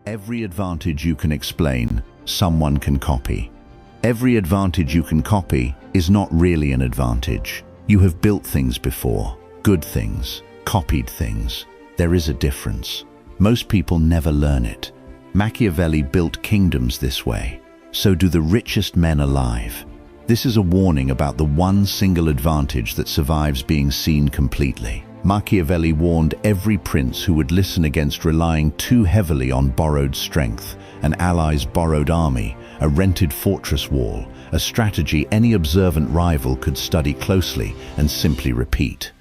Every advantage you can explain, someone can copy. Every advantage you can copy is not really an advantage. You have built things before, good things, copied things. There is a difference. Most people never learn it. Machiavelli built kingdoms this way. So do the richest men alive. This is a warning about the one single advantage that survives being seen completely. Machiavelli warned every prince who would listen against relying too heavily on borrowed strength, an ally's borrowed army, a rented fortress wall, a strategy any observant rival could study closely and simply repeat.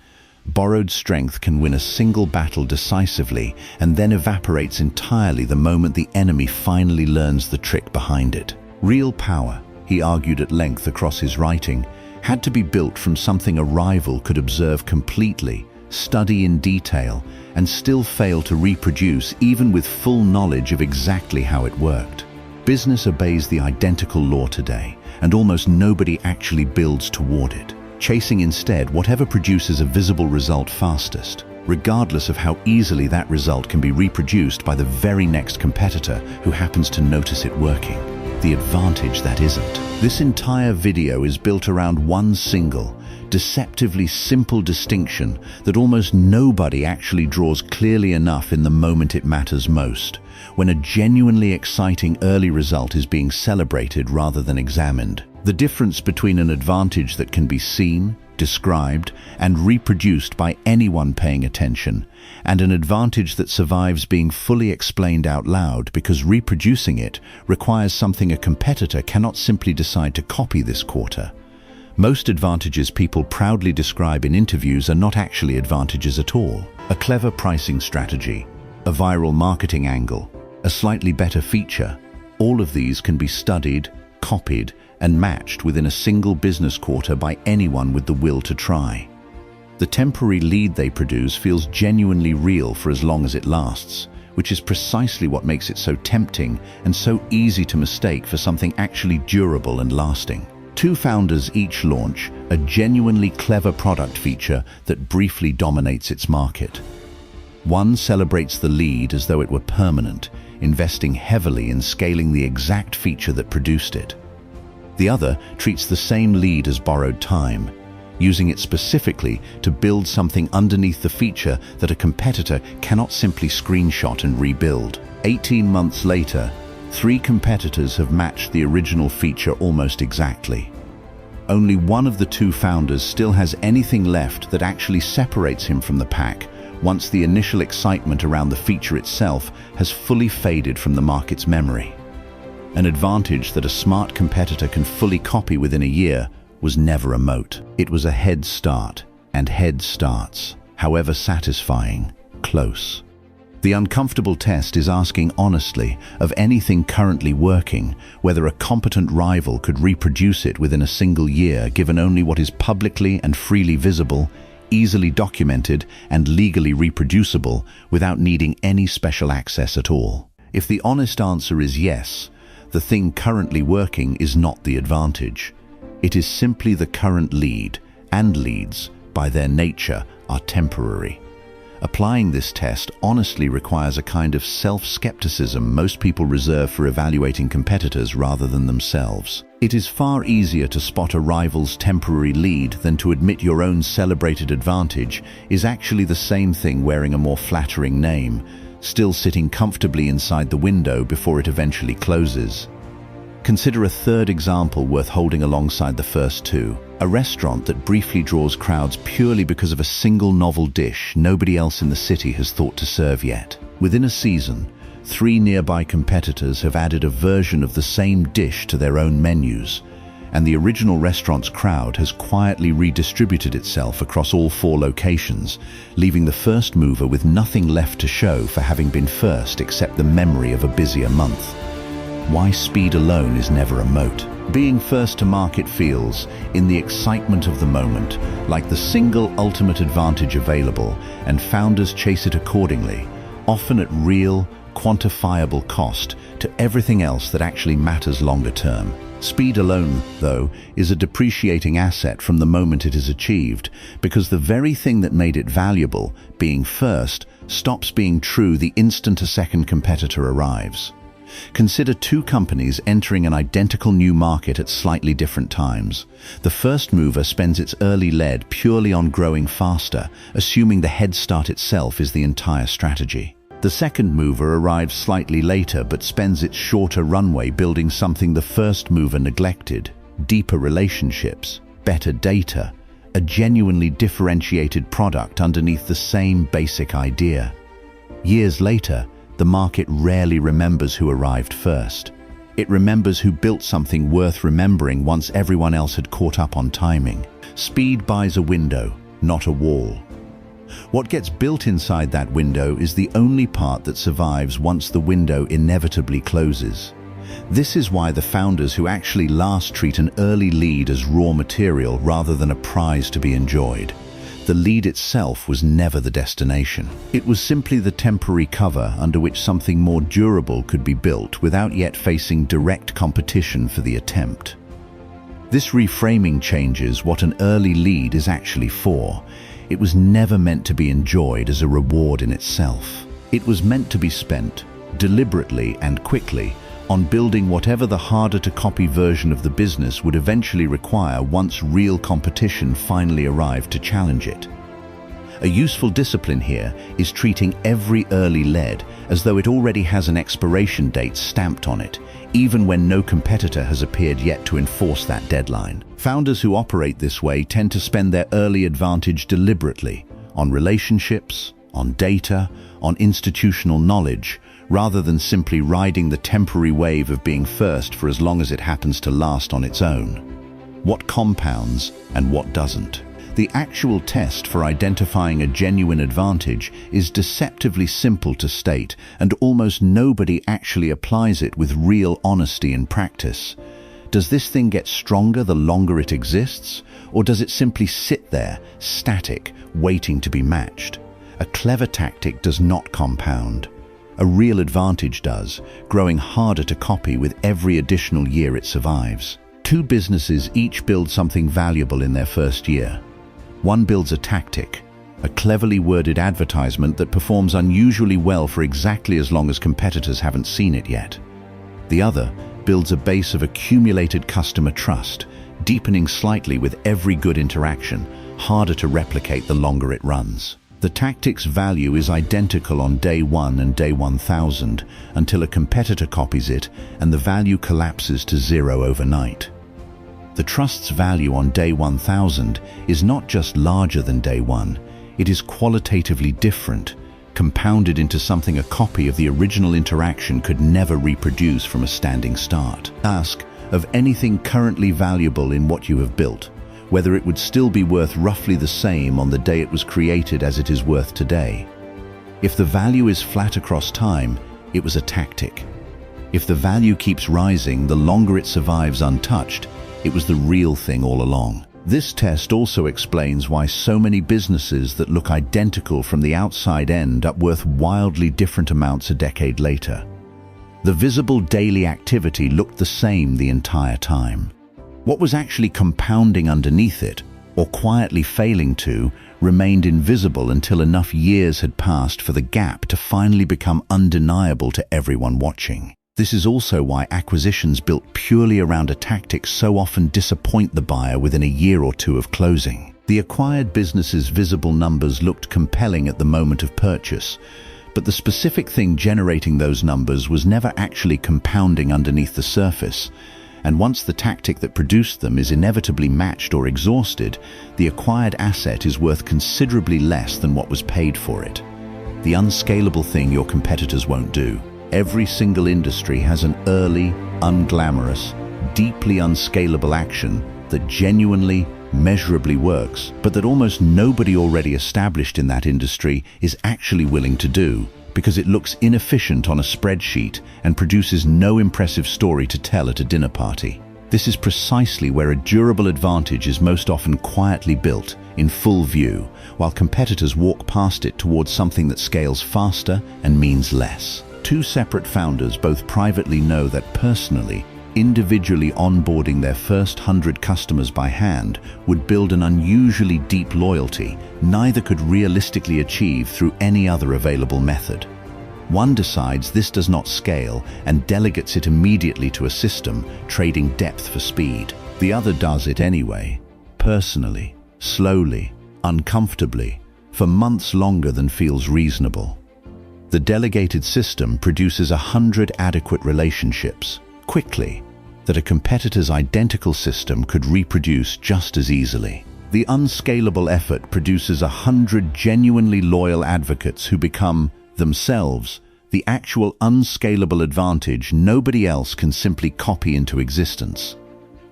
Borrowed strength can win a single battle decisively and then evaporates entirely the moment the enemy finally learns the trick behind it. Real power, he argued at length across his writing, had to be built from something a rival could observe completely, study in detail, and still fail to reproduce even with full knowledge of exactly how it worked. Business obeys the identical law today, and almost nobody actually builds toward it, chasing instead whatever produces a visible result fastest, regardless of how easily that result can be reproduced by the very next competitor who happens to notice it working. The advantage that isn't. This entire video is built around one single, deceptively simple distinction that almost nobody actually draws clearly enough in the moment it matters most, when a genuinely exciting early result is being celebrated rather than examined. The difference between an advantage that can be seen, described, and reproduced by anyone paying attention, and an advantage that survives being fully explained out loud because reproducing it requires something a competitor cannot simply decide to copy this quarter. Most advantages people proudly describe in interviews are not actually advantages at all. A clever pricing strategy, a viral marketing angle, a slightly better feature, all of these can be studied, copied, and matched within a single business quarter by anyone with the will to try. The temporary lead they produce feels genuinely real for as long as it lasts, which is precisely what makes it so tempting and so easy to mistake for something actually durable and lasting. Two founders each launch a genuinely clever product feature that briefly dominates its market. One celebrates the lead as though it were permanent, investing heavily in scaling the exact feature that produced it. The other treats the same lead as borrowed time, using it specifically to build something underneath the feature that a competitor cannot simply screenshot and rebuild. 18 months later, 3 competitors have matched the original feature almost exactly. Only one of the 2 founders still has anything left that actually separates him from the pack once the initial excitement around the feature itself has fully faded from the market's memory. An advantage that a smart competitor can fully copy within a year was never a moat. It was a head start, and head starts, however satisfying, close. The uncomfortable test is asking honestly of anything currently working, whether a competent rival could reproduce it within a single year given only what is publicly and freely visible, easily documented, and legally reproducible without needing any special access at all. If the honest answer is yes, the thing currently working is not the advantage. It is simply the current lead, and leads, by their nature, are temporary. Applying this test honestly requires a kind of self-skepticism most people reserve for evaluating competitors rather than themselves. It is far easier to spot a rival's temporary lead than to admit your own celebrated advantage is actually the same thing wearing a more flattering name, still sitting comfortably inside the window before it eventually closes. Consider a third example worth holding alongside the first two. A restaurant that briefly draws crowds purely because of a single novel dish nobody else in the city has thought to serve yet. Within a season, 3 nearby competitors have added a version of the same dish to their own menus, and the original restaurant's crowd has quietly redistributed itself across all 4 locations, leaving the first mover with nothing left to show for having been first except the memory of a busier month. Why speed alone is never a moat. Being first to market feels, in the excitement of the moment, like the single ultimate advantage available, and founders chase it accordingly, often at real, quantifiable cost to everything else that actually matters longer term. Speed alone, though, is a depreciating asset from the moment it is achieved, because the very thing that made it valuable, being first, stops being true the instant a second competitor arrives. Consider two companies entering an identical new market at slightly different times. The first mover spends its early lead purely on growing faster, assuming the head start itself is the entire strategy. The second mover arrives slightly later but spends its shorter runway building something the first mover neglected: deeper relationships, better data, a genuinely differentiated product underneath the same basic idea. Years later, the market rarely remembers who arrived first. It remembers who built something worth remembering once everyone else had caught up on timing. Speed buys a window, not a wall. What gets built inside that window is the only part that survives once the window inevitably closes. This is why the founders who actually last treat an early lead as raw material rather than a prize to be enjoyed. The lead itself was never the destination. It was simply the temporary cover under which something more durable could be built without yet facing direct competition for the attempt. This reframing changes what an early lead is actually for. It was never meant to be enjoyed as a reward in itself. It was meant to be spent, deliberately and quickly, on building whatever the harder-to-copy version of the business would eventually require once real competition finally arrived to challenge it. A useful discipline here is treating every early lead as though it already has an expiration date stamped on it, even when no competitor has appeared yet to enforce that deadline. Founders who operate this way tend to spend their early advantage deliberately, on relationships, on data, on institutional knowledge, rather than simply riding the temporary wave of being first for as long as it happens to last on its own. What compounds and what doesn't? The actual test for identifying a genuine advantage is deceptively simple to state, and almost nobody actually applies it with real honesty in practice. Does this thing get stronger the longer it exists, or does it simply sit there, static, waiting to be matched? A clever tactic does not compound. A real advantage does, growing harder to copy with every additional year it survives. Two businesses each build something valuable in their first year. One builds a tactic, a cleverly worded advertisement that performs unusually well for exactly as long as competitors haven't seen it yet. The other builds a base of accumulated customer trust, deepening slightly with every good interaction, harder to replicate the longer it runs. The tactic's value is identical on day 1 and day 1000 until a competitor copies it and the value collapses to zero overnight. The trust's value on day 1000 is not just larger than day 1, it is qualitatively different, compounded into something a copy of the original interaction could never reproduce from a standing start. Ask of anything currently valuable in what you have built, whether it would still be worth roughly the same on the day it was created as it is worth today. If the value is flat across time, it was a tactic. If the value keeps rising the longer it survives untouched, it was the real thing all along. This test also explains why so many businesses that look identical from the outside end up worth wildly different amounts a decade later. The visible daily activity looked the same the entire time. What was actually compounding underneath it, or quietly failing to, remained invisible until enough years had passed for the gap to finally become undeniable to everyone watching. This is also why acquisitions built purely around a tactic so often disappoint the buyer within a year or two of closing. The acquired business's visible numbers looked compelling at the moment of purchase, but the specific thing generating those numbers was never actually compounding underneath the surface. And once the tactic that produced them is inevitably matched or exhausted, the acquired asset is worth considerably less than what was paid for it. The unscalable thing your competitors won't do. Every single industry has an early, unglamorous, deeply unscalable action that genuinely, measurably works, but that almost nobody already established in that industry is actually willing to do, because it looks inefficient on a spreadsheet and produces no impressive story to tell at a dinner party. This is precisely where a durable advantage is most often quietly built, in full view, while competitors walk past it towards something that scales faster and means less. Two separate founders both privately know that personally, individually onboarding their first 100 customers by hand would build an unusually deep loyalty neither could realistically achieve through any other available method. One decides this does not scale and delegates it immediately to a system, trading depth for speed. The other does it anyway, personally, slowly, uncomfortably, for months longer than feels reasonable. The delegated system produces 100 adequate relationships, quickly, that a competitor's identical system could reproduce just as easily. The unscalable effort produces 100 genuinely loyal advocates who become, themselves, the actual unscalable advantage nobody else can simply copy into existence.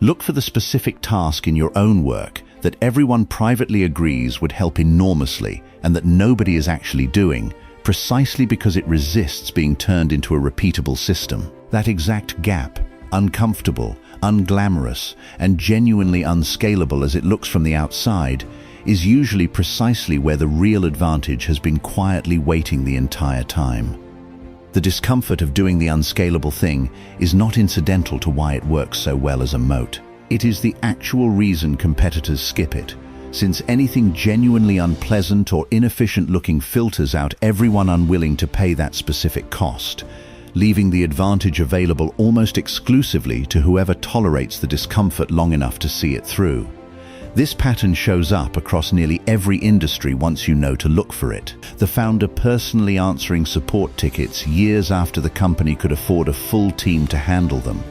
Look for the specific task in your own work that everyone privately agrees would help enormously and that nobody is actually doing, precisely because it resists being turned into a repeatable system. That exact gap, uncomfortable, unglamorous, and genuinely unscalable as it looks from the outside, is usually precisely where the real advantage has been quietly waiting the entire time. The discomfort of doing the unscalable thing is not incidental to why it works so well as a moat. It is the actual reason competitors skip it, since anything genuinely unpleasant or inefficient looking filters out everyone unwilling to pay that specific cost, leaving the advantage available almost exclusively to whoever tolerates the discomfort long enough to see it through. This pattern shows up across nearly every industry once you know to look for it. The founder personally answering support tickets years after the company could afford a full team to handle them.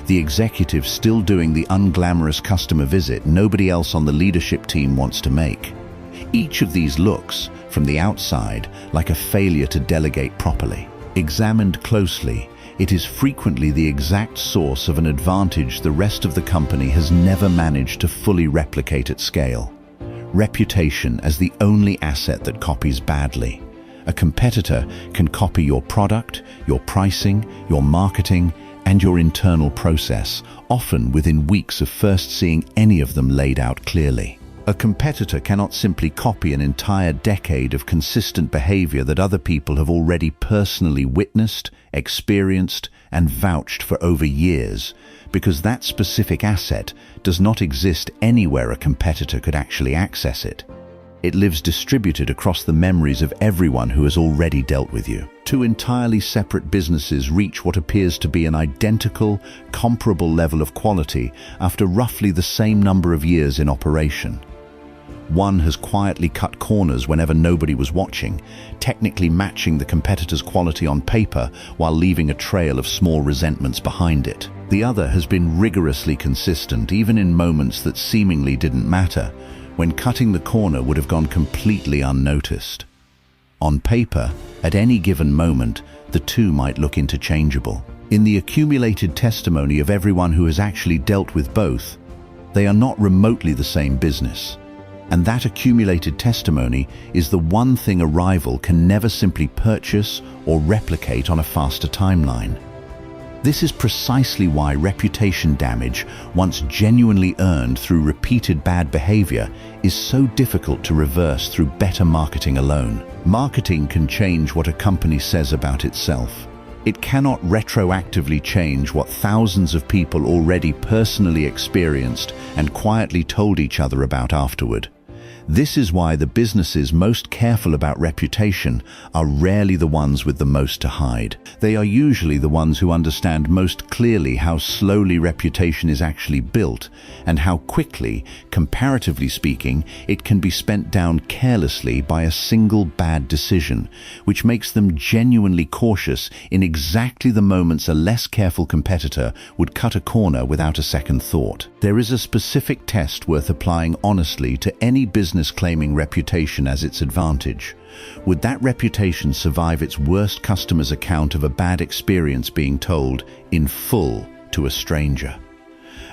The executive still doing the unglamorous customer visit nobody else on the leadership team wants to make. Each of these looks, from the outside, like a failure to delegate properly. Examined closely, it is frequently the exact source of an advantage the rest of the company has never managed to fully replicate at scale. Reputation as the only asset that copies badly. A competitor can copy your product, your pricing, your marketing, and your internal process, often within weeks of first seeing any of them laid out clearly. A competitor cannot simply copy an entire decade of consistent behavior that other people have already personally witnessed, experienced, and vouched for over years, because that specific asset does not exist anywhere a competitor could actually access it. It lives distributed across the memories of everyone who has already dealt with you. Two entirely separate businesses reach what appears to be an identical, comparable level of quality after roughly the same number of years in operation. One has quietly cut corners whenever nobody was watching, technically matching the competitor's quality on paper while leaving a trail of small resentments behind it. The other has been rigorously consistent, even in moments that seemingly didn't matter, when cutting the corner would have gone completely unnoticed. On paper, at any given moment, the two might look interchangeable. In the accumulated testimony of everyone who has actually dealt with both, they are not remotely the same business. And that accumulated testimony is the one thing a rival can never simply purchase or replicate on a faster timeline. This is precisely why reputation damage, once genuinely earned through repeated bad behavior, is so difficult to reverse through better marketing alone. Marketing can change what a company says about itself. It cannot retroactively change what thousands of people already personally experienced and quietly told each other about afterward. This is why the businesses most careful about reputation are rarely the ones with the most to hide. They are usually the ones who understand most clearly how slowly reputation is actually built and how quickly, comparatively speaking, it can be spent down carelessly by a single bad decision, which makes them genuinely cautious in exactly the moments a less careful competitor would cut a corner without a second thought. There is a specific test worth applying honestly to any business claiming reputation as its advantage. Would that reputation survive its worst customer's account of a bad experience being told in full to a stranger?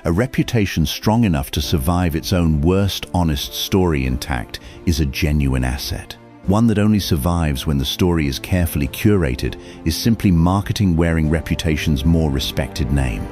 A reputation strong enough to survive its own worst honest story intact is a genuine asset. One that only survives when the story is carefully curated is simply marketing wearing reputation's more respected name.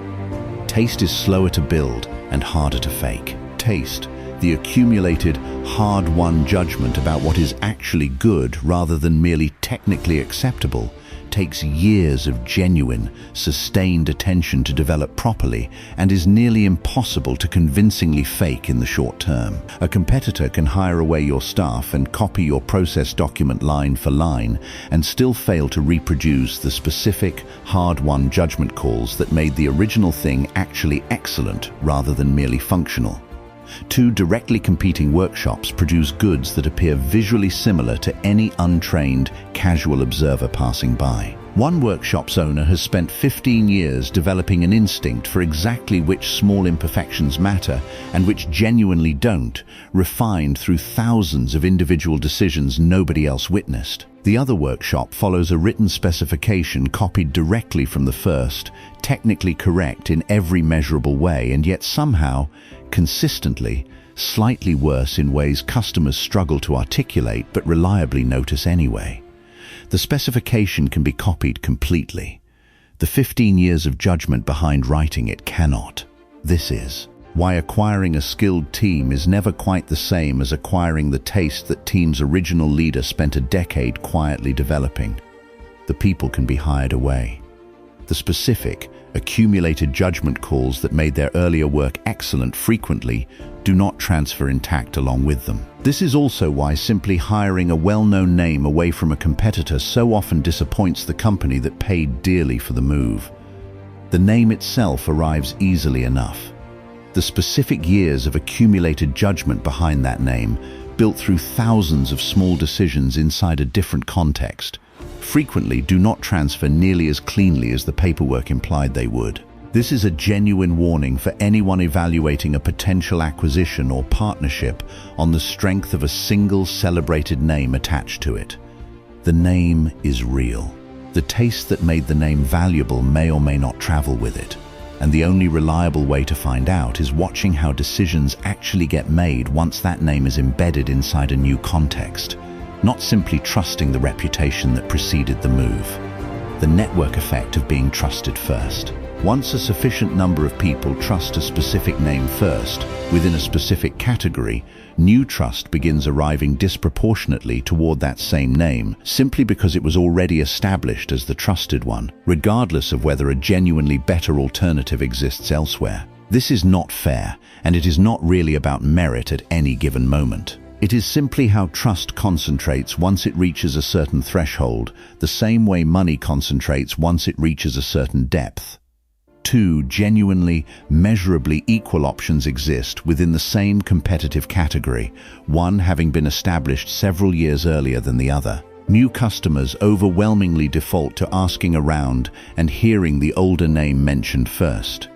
Taste is slower to build and harder to fake. Taste, the accumulated, hard-won judgment about what is actually good rather than merely technically acceptable, takes years of genuine, sustained attention to develop properly and is nearly impossible to convincingly fake in the short term. A competitor can hire away your staff and copy your process document line for line and still fail to reproduce the specific, hard-won judgment calls that made the original thing actually excellent rather than merely functional. Two directly competing workshops produce goods that appear visually similar to any untrained, casual observer passing by. One workshop's owner has spent 15 years developing an instinct for exactly which small imperfections matter and which genuinely don't, refined through thousands of individual decisions nobody else witnessed. The other workshop follows a written specification copied directly from the first, technically correct in every measurable way, and yet somehow, consistently, slightly worse in ways customers struggle to articulate but reliably notice anyway. The specification can be copied completely. The 15 years of judgment behind writing it cannot. This is why acquiring a skilled team is never quite the same as acquiring the taste that team's original leader spent a decade quietly developing. The people can be hired away. The specific, accumulated judgment calls that made their earlier work excellent frequently do not transfer intact along with them. This is also why simply hiring a well-known name away from a competitor so often disappoints the company that paid dearly for the move. The name itself arrives easily enough. The specific years of accumulated judgment behind that name, built through thousands of small decisions inside a different context, frequently do not transfer nearly as cleanly as the paperwork implied they would. This is a genuine warning for anyone evaluating a potential acquisition or partnership on the strength of a single celebrated name attached to it. The name is real. The taste that made the name valuable may or may not travel with it. And the only reliable way to find out is watching how decisions actually get made once that name is embedded inside a new context, not simply trusting the reputation that preceded the move. The network effect of being trusted first. Once a sufficient number of people trust a specific name first, within a specific category, new trust begins arriving disproportionately toward that same name, simply because it was already established as the trusted one, regardless of whether a genuinely better alternative exists elsewhere. This is not fair, and it is not really about merit at any given moment. It is simply how trust concentrates once it reaches a certain threshold, the same way money concentrates once it reaches a certain depth. Two genuinely, measurably equal options exist within the same competitive category, one having been established several years earlier than the other. New customers overwhelmingly default to asking around and hearing the older name mentioned first.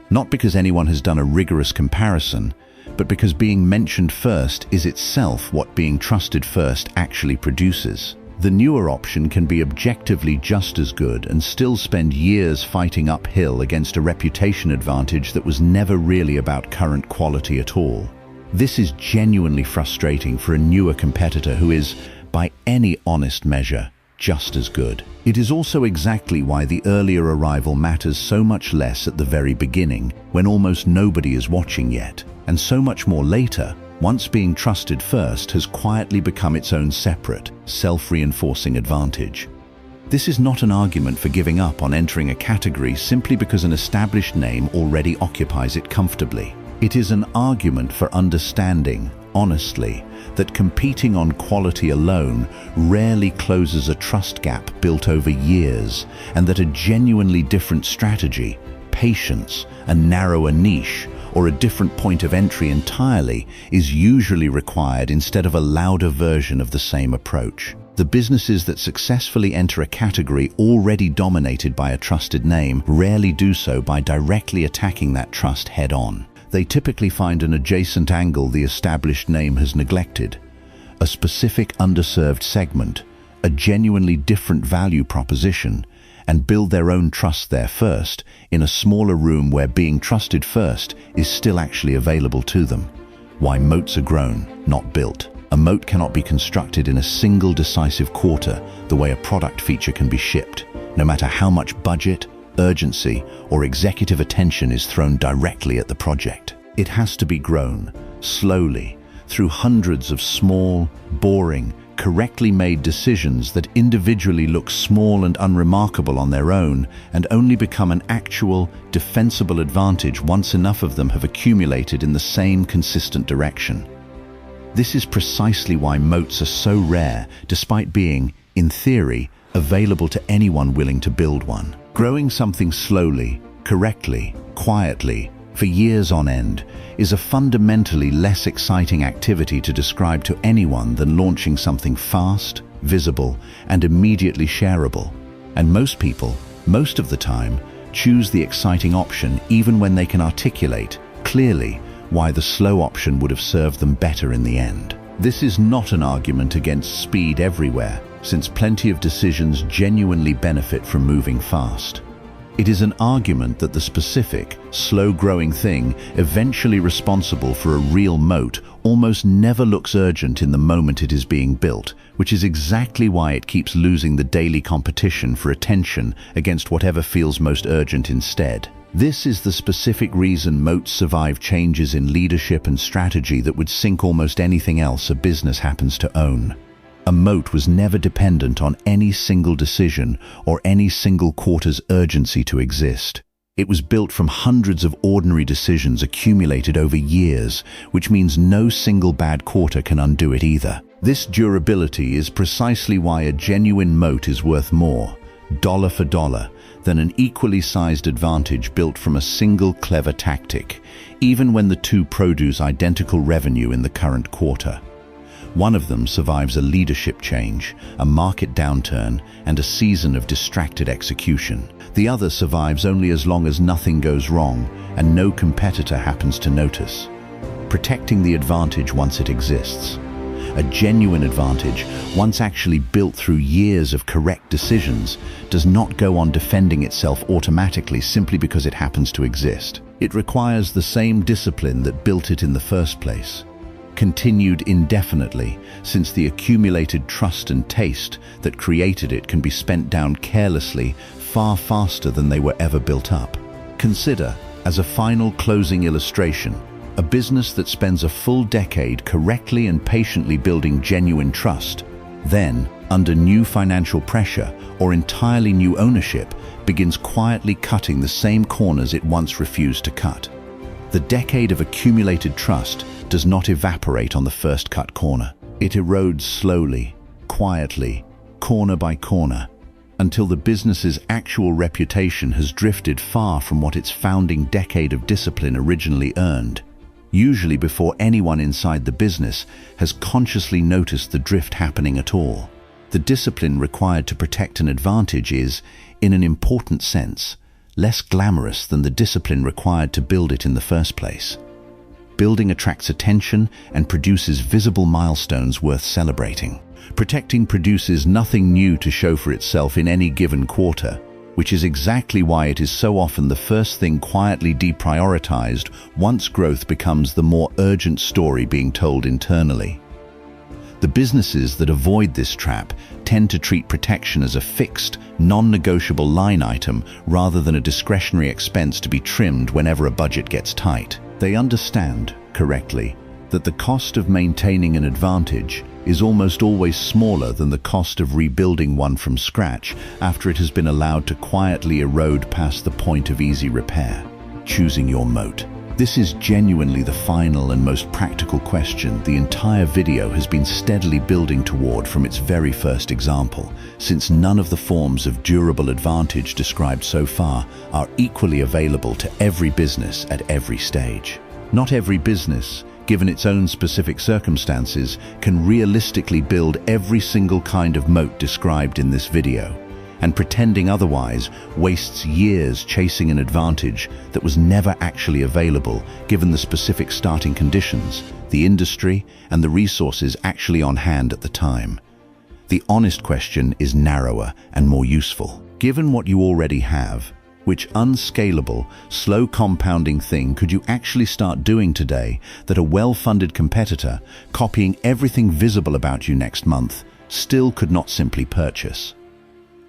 Not because anyone has done a rigorous comparison, but because being mentioned first is itself what being trusted first actually produces. The newer option can be objectively just as good and still spend years fighting uphill against a reputation advantage that was never really about current quality at all. This is genuinely frustrating for a newer competitor who is, by any honest measure, just as good. It is also exactly why the earlier arrival matters so much less at the very beginning, when almost nobody is watching yet, and so much more later, once being trusted first has quietly become its own separate, self-reinforcing advantage. This is not an argument for giving up on entering a category simply because an established name already occupies it comfortably. It is an argument for understanding, honestly, that competing on quality alone rarely closes a trust gap built over years, and that a genuinely different strategy, patience, a narrower niche, or a different point of entry entirely is usually required instead of a louder version of the same approach. The businesses that successfully enter a category already dominated by a trusted name rarely do so by directly attacking that trust head-on. They typically find an adjacent angle the established name has neglected, a specific underserved segment, a genuinely different value proposition, and build their own trust there first, in a smaller room where being trusted first is still actually available to them. Why moats are grown, not built. A moat cannot be constructed in a single decisive quarter the way a product feature can be shipped, no matter how much budget, urgency, or executive attention is thrown directly at the project. It has to be grown, slowly, through hundreds of small, boring, correctly made decisions that individually look small and unremarkable on their own and only become an actual, defensible advantage once enough of them have accumulated in the same consistent direction. This is precisely why moats are so rare, despite being, in theory, available to anyone willing to build one. Growing something slowly, correctly, quietly, for years on end, is a fundamentally less exciting activity to describe to anyone than launching something fast, visible, and immediately shareable. And most people, most of the time, choose the exciting option even when they can articulate, clearly, why the slow option would have served them better in the end. This is not an argument against speed everywhere, since plenty of decisions genuinely benefit from moving fast. It is an argument that the specific, slow-growing thing eventually responsible for a real moat almost never looks urgent in the moment it is being built, which is exactly why it keeps losing the daily competition for attention against whatever feels most urgent instead. This is the specific reason moats survive changes in leadership and strategy that would sink almost anything else a business happens to own. A moat was never dependent on any single decision or any single quarter's urgency to exist. It was built from hundreds of ordinary decisions accumulated over years, which means no single bad quarter can undo it either. This durability is precisely why a genuine moat is worth more, dollar for dollar, than an equally sized advantage built from a single clever tactic, even when the two produce identical revenue in the current quarter. One of them survives a leadership change, a market downturn, and a season of distracted execution. The other survives only as long as nothing goes wrong and no competitor happens to notice. Protecting the advantage once it exists. A genuine advantage, once actually built through years of correct decisions, does not go on defending itself automatically simply because it happens to exist. It requires the same discipline that built it in the first place. Continued indefinitely, since the accumulated trust and taste that created it can be spent down carelessly far faster than they were ever built up. Consider, as a final closing illustration, a business that spends a full decade correctly and patiently building genuine trust, then, under new financial pressure or entirely new ownership, begins quietly cutting the same corners it once refused to cut. The decade of accumulated trust does not evaporate on the first cut corner. It erodes slowly, quietly, corner by corner, until the business's actual reputation has drifted far from what its founding decade of discipline originally earned, usually before anyone inside the business has consciously noticed the drift happening at all. The discipline required to protect an advantage is, in an important sense, less glamorous than the discipline required to build it in the first place. Building attracts attention and produces visible milestones worth celebrating. Protecting produces nothing new to show for itself in any given quarter, which is exactly why it is so often the first thing quietly deprioritized once growth becomes the more urgent story being told internally. The businesses that avoid this trap tend to treat protection as a fixed, non-negotiable line item rather than a discretionary expense to be trimmed whenever a budget gets tight. They understand, correctly, that the cost of maintaining an advantage is almost always smaller than the cost of rebuilding one from scratch after it has been allowed to quietly erode past the point of easy repair. Choosing your moat. This is genuinely the final and most practical question the entire video has been steadily building toward from its very first example, since none of the forms of durable advantage described so far are equally available to every business at every stage. Not every business, given its own specific circumstances, can realistically build every single kind of moat described in this video, and pretending otherwise wastes years chasing an advantage that was never actually available given the specific starting conditions, the industry, and the resources actually on hand at the time. The honest question is narrower and more useful. Given what you already have, which unscalable, slow compounding thing could you actually start doing today that a well-funded competitor, copying everything visible about you next month, still could not simply purchase?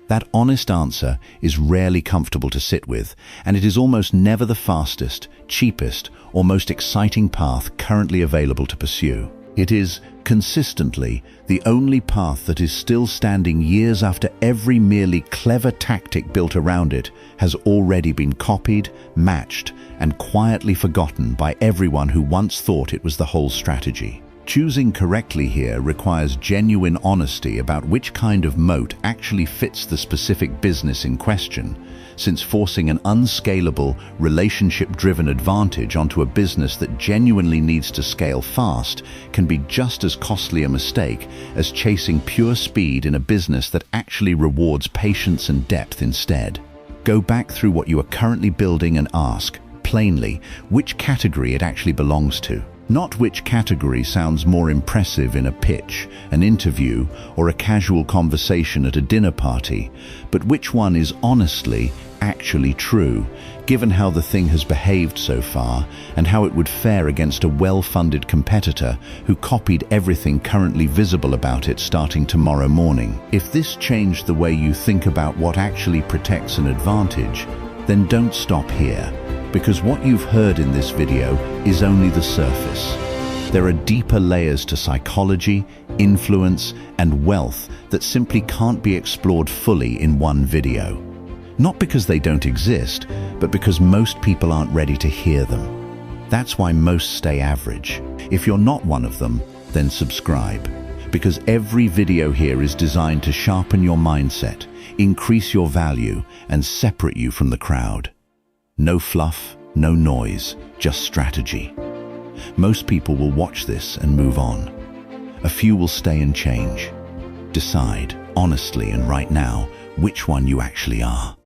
That honest answer is rarely comfortable to sit with, and it is almost never the fastest, cheapest, or most exciting path currently available to pursue. It is, consistently, the only path that is still standing years after every merely clever tactic built around it has already been copied, matched, and quietly forgotten by everyone who once thought it was the whole strategy. Choosing correctly here requires genuine honesty about which kind of moat actually fits the specific business in question, since forcing an unscalable, relationship-driven advantage onto a business that genuinely needs to scale fast can be just as costly a mistake as chasing pure speed in a business that actually rewards patience and depth instead. Go back through what you are currently building and ask, plainly, which category it actually belongs to. Not which category sounds more impressive in a pitch, an interview, or a casual conversation at a dinner party, but which one is honestly, actually true, given how the thing has behaved so far and how it would fare against a well-funded competitor who copied everything currently visible about it starting tomorrow morning. If this changed the way you think about what actually protects an advantage, then don't stop here. Because what you've heard in this video is only the surface. There are deeper layers to psychology, influence, and wealth that simply can't be explored fully in one video. Not because they don't exist, but because most people aren't ready to hear them. That's why most stay average. If you're not one of them, then subscribe. Because every video here is designed to sharpen your mindset, increase your value, and separate you from the crowd. No fluff, no noise, just strategy. Most people will watch this and move on. A few will stay and change. Decide, honestly and right now, which one you actually are.